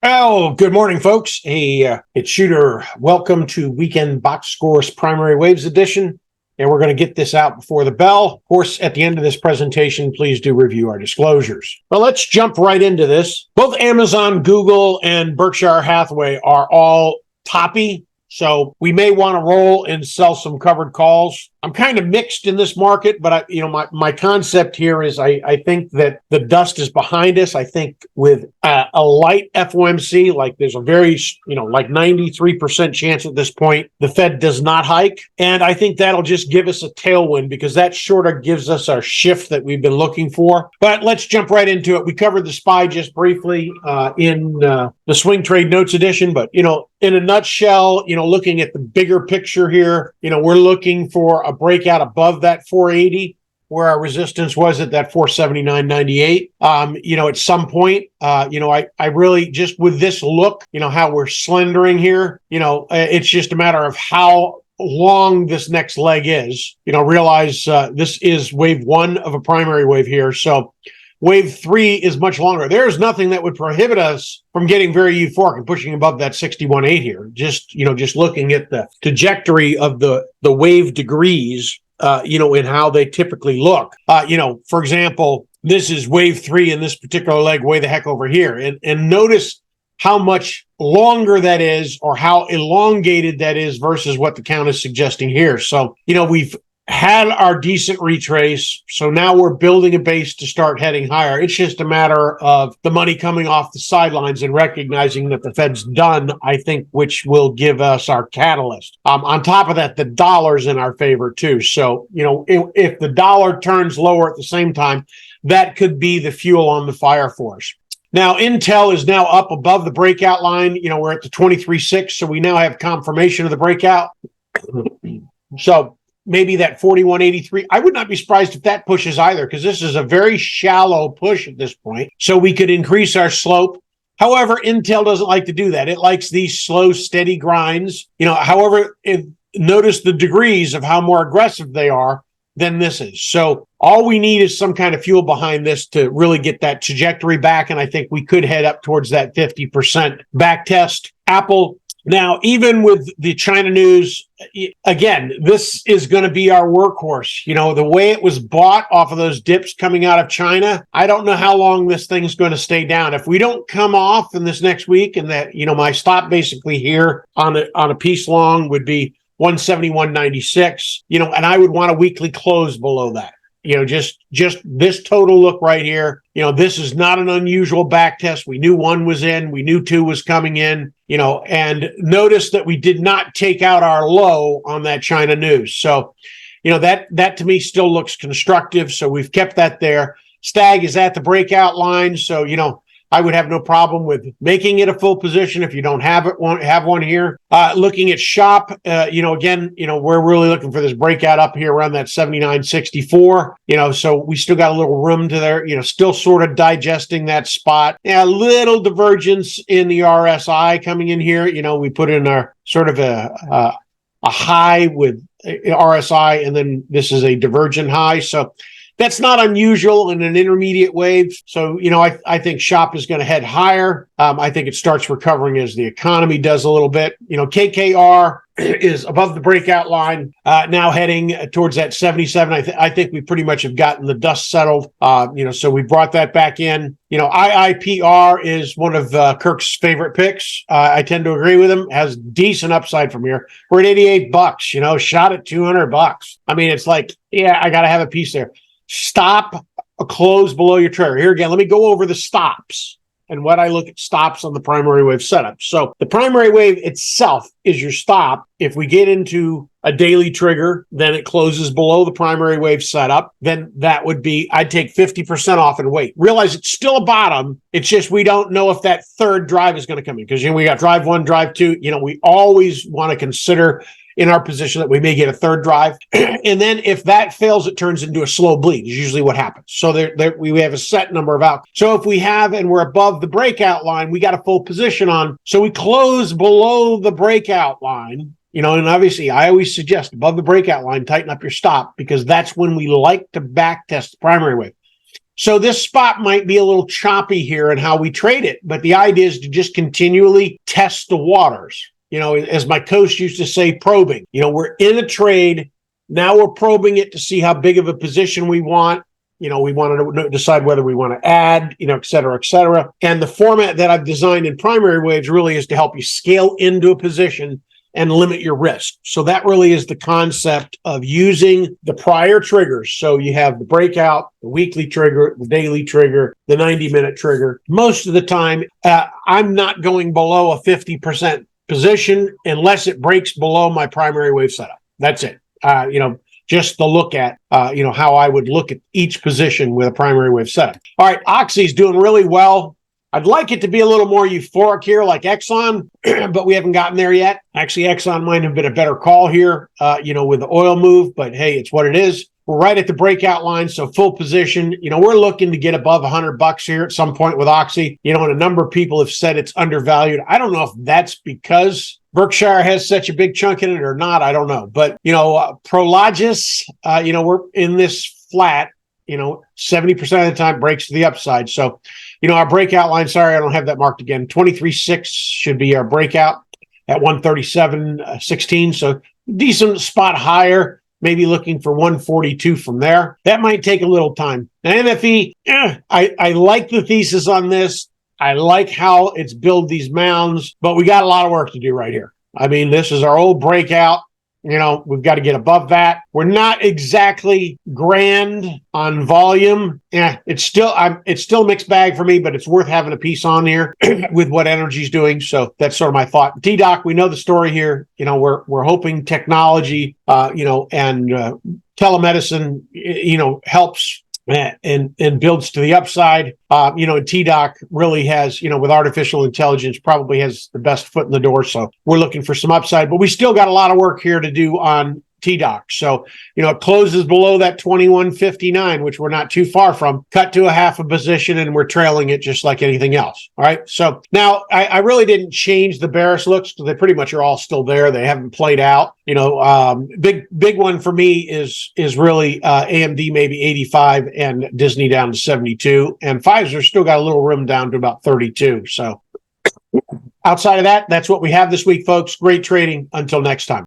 Oh, good morning, folks. Hey, it's Shooter. Welcome to Weekend Box Scores Primary Waves Edition. And we're going to get this out before the bell. Of course, at the end of this presentation, please do review our disclosures. Well, let's jump right into this. Both Amazon, Google, and Berkshire Hathaway are all toppy. So we may want to roll and sell some covered calls. I'm kind of mixed in this market, but my concept here is I think that the dust is behind us. I think with a light FOMC, like there's a very, like 93% chance at this point, the Fed does not hike. And I think that'll just give us a tailwind because that sort of gives us our shift that we've been looking for. But let's jump right into it. We covered the SPY just briefly in the Swing Trade Notes edition, but, in a nutshell, looking at the bigger picture here, we're looking for a breakout above that 480 where our resistance was at that 479.98. At some point, I really just with this look, how we're slendering here, it's just a matter of how long this next leg is. Realize this is wave one of a primary wave here. So wave three is much longer. There's nothing that would prohibit us from getting very euphoric and pushing above that 61.8 here. Just looking at the trajectory of the wave degrees, and how they typically look. For example, this is wave three in this particular leg way the heck over here. And notice how much longer that is or how elongated that is versus what the count is suggesting here. So, we've had our decent retrace. So now we're building a base to start heading higher. It's just a matter of the money coming off the sidelines and recognizing that the Fed's done, I think, which will give us our catalyst. On top of that, the dollar's in our favor too. So, if the dollar turns lower at the same time, that could be the fuel on the fire for us. Now, Intel is now up above the breakout line. We're at the 23.6, so we now have confirmation of the breakout. So maybe that 41.83. I would not be surprised if that pushes either, because this is a very shallow push at this point. So we could increase our slope. However, Intel doesn't like to do that. It likes these slow, steady grinds. However, notice the degrees of how more aggressive they are than this is. So all we need is some kind of fuel behind this to really get that trajectory back. And I think we could head up towards that 50% back test. Apple. Now, even with the China news, again, this is going to be our workhorse. The way it was bought off of those dips coming out of China, I don't know how long this thing's going to stay down. If we don't come off in this next week, and that, my stop basically here on a piece long would be 171.96, and I would want a weekly close below that. Just this total look right here. This is not an unusual back test. We knew one was in. We knew two was coming in, and notice that we did not take out our low on that China news. So, that to me still looks constructive. So we've kept that there. Stag is at the breakout line. So, I would have no problem with making it a full position if you don't have one here. Looking at shop, again, we're really looking for this breakout up here around that 79.64. So we still got a little room to there, still sort of digesting that spot. A little divergence in the RSI coming in here. We put in our sort of a high with RSI, and then this is a divergent high. So that's not unusual in an intermediate wave. So, I think shop is going to head higher. I think it starts recovering as the economy does a little bit. KKR is above the breakout line, now heading towards that 77. I think we pretty much have gotten the dust settled. So we brought that back in. IIPR is one of Kirk's favorite picks. I tend to agree with him. Has decent upside from here. We're at $88, shot at $200. I mean, it's like, yeah, I got to have a piece there. Stop a close below your trigger. Here again, let me go over the stops and what I look at stops on the primary wave setup. So the primary wave itself is your stop. If we get into a daily trigger, then it closes below the primary wave setup. Then that would be, I'd take 50% off and wait. Realize it's still a bottom. It's just we don't know if that third drive is going to come in because we got drive one, drive two. We always want to consider in our position that we may get a third drive. And then if that fails, it turns into a slow bleed is usually what happens. So we have a set number of out. So if we have, and we're above the breakout line, we got a full position on. So we close below the breakout line, and obviously I always suggest above the breakout line, tighten up your stop because that's when we like to back test the primary wave. So this spot might be a little choppy here in how we trade it, but the idea is to just continually test the waters. As my coach used to say, probing. We're in a trade. Now we're probing it to see how big of a position we want. We want to decide whether we want to add, et cetera, et cetera. And the format that I've designed in Primary Waves really is to help you scale into a position and limit your risk. So that really is the concept of using the prior triggers. So you have the breakout, the weekly trigger, the daily trigger, the 90-minute trigger. Most of the time, I'm not going below a 50% position unless it breaks below my primary wave setup. That's it. Just to look at, how I would look at each position with a primary wave setup. All right, Oxy's doing really well. I'd like it to be a little more euphoric here like Exxon, but we haven't gotten there yet. Actually, Exxon might have been a better call here, with the oil move, but hey, it's what it is. We're right at the breakout line, so full position. We're looking to get above $100 here at some point with Oxy. And a number of people have said it's undervalued. I don't know if that's because Berkshire has such a big chunk in it or not. I don't know. But, Prologis, we're in this flat, 70% of the time breaks to the upside. So, our breakout line, sorry, I don't have that marked again. 23.6 should be our breakout at 137.16. So decent spot higher. Maybe looking for 142 from there. That might take a little time. Now, NFE, I like the thesis on this. I like how it's built these mounds, but we got a lot of work to do right here. I mean, this is our old breakout. We've got to get above that. We're not exactly grand on volume. It's still a mixed bag for me, but it's worth having a piece on here with what energy's doing. So that's sort of my thought. TDOC, we know the story here. We're hoping technology, and telemedicine, helps and builds to the upside. TDOC really has, with artificial intelligence, probably has the best foot in the door. So we're looking for some upside, but we still got a lot of work here to do on TDOC. So, it closes below that 21.59, which we're not too far from. Cut to a half a position and we're trailing it just like anything else. All right. So now I really didn't change the bearish looks because they pretty much are all still there. They haven't played out. Big one for me is really AMD maybe 85 and Disney down to 72. And Pfizer still got a little room down to about 32. So outside of that, that's what we have this week, folks. Great trading. Until next time.